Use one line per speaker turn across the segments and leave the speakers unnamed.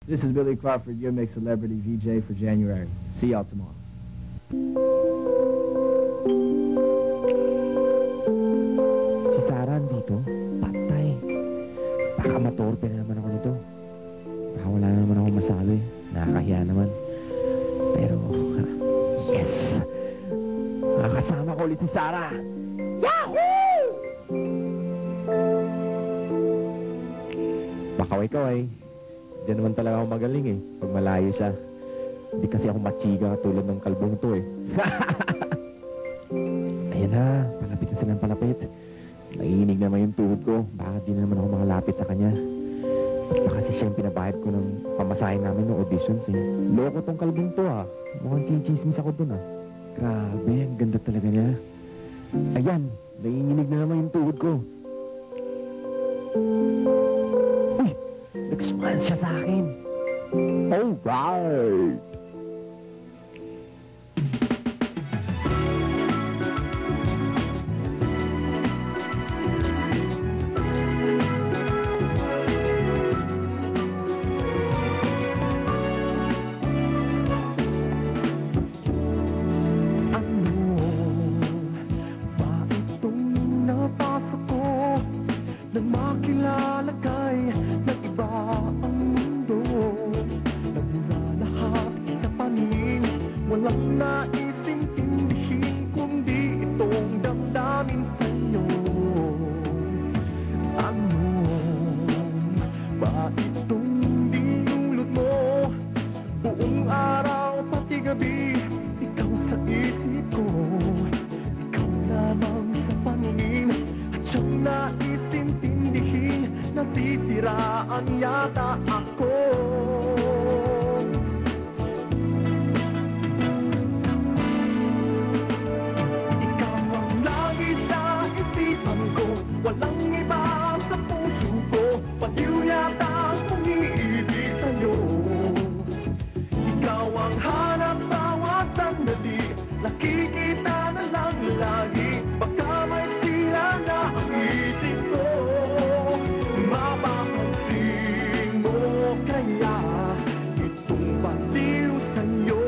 This is Billy Crawford, your mix celebrity VJ for January. See y'all tomorrow.
Si Sarah andito? Patay. Baka matorpe na naman ako nito. Baka wala na naman ako masalo eh. Nakakahiya naman. Pero, yes! Makakasama ko ulit si Sarah! Yahoo! Makaway-kaway. Diyan naman talaga ako magaling eh. Pag malayo siya. Hindi kasi ako machiga tulad ng kalbong to eh. Ayan na. Palapit na silang palapit. Nanginginig naman yung tuhod ko. Baka di na naman ako makalapit sa kanya. Baka kasi siyang pinabayad ko ng pamasahin namin ng auditions eh. Loko tong kalbong to ah. Mukhang chichismis ako dun ah. Grabe, ang ganda talaga niya. Ayan, nanginginig na naman yung tuhod ko. Uy, nag-smile siya sa akin. Alright!
Walang naisintindihin kundi itong damdamin sa'yo. Ano ba itong dinulot mo? Buong araw pati gabi, ikaw sa isip ko. Ikaw lamang sa paningin at siyang naisintindihin. Nasisiraan yata ako. Walang iba sa puso ko, paliw yata ang umiibig sa'yo. Ikaw ang hanap bawat sandali, nakikita na lang lagi. Baka may sira na ang isip ko, mapapansin mo kaya itong paliw sa'yo.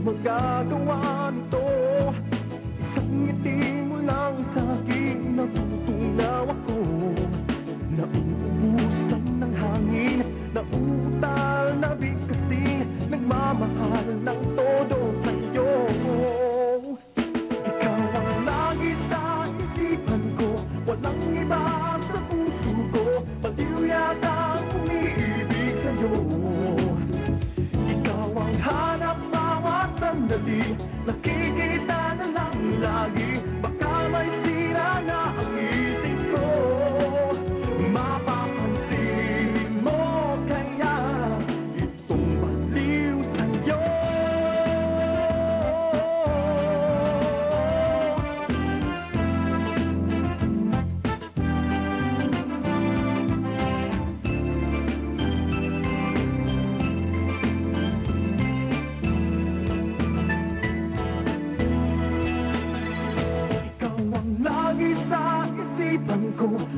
Magagawa nito, isang ngiti mo lang sa'kin, natutunaw ako. Nauubusan ng hangin, nauutal na bigkasin, nagmamahal ng todo sa'yo. Ikaw ang lagi sa isipan ko, walang iba sa puso ko, paliw yata ang umiibig sa'yo. Ikaw ang hanap sandali, nakikita na lang lagi. Baka may sira na ang isip ko, mapapansin mo kaya itong baliw sa'yo.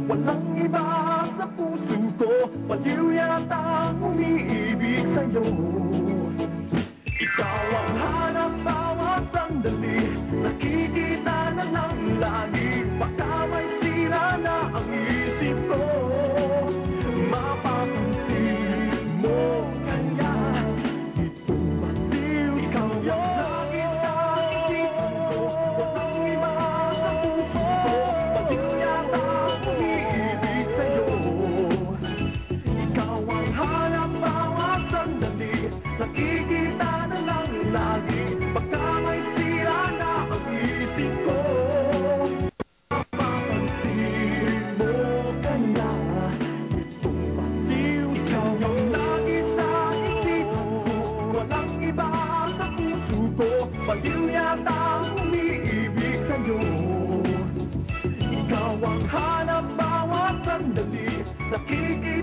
Walang iba sa puso ko, paliw yata ang umiibig sa'yo. Ikaw ang hanap bawat sandali, nakikita na lang lagi. Baka may sira na ang isip ko, mapapansin mo kaya itong baliw sa'yo. Lagi sa isipan ko, walang iba sa puso ko, paliw yata umiibig sa'yo. Ikaw ang hanap bawat sandali, nakikita na lang lagi. Baka may sira na ang isip ko, mapapansin mo kaya itong baliw sa'yo. Lagi sa isipan ko, walang iba sa puso ko, paliw yata umiibig sa'yo. Ikaw ang hanap bawat sandali, nakikita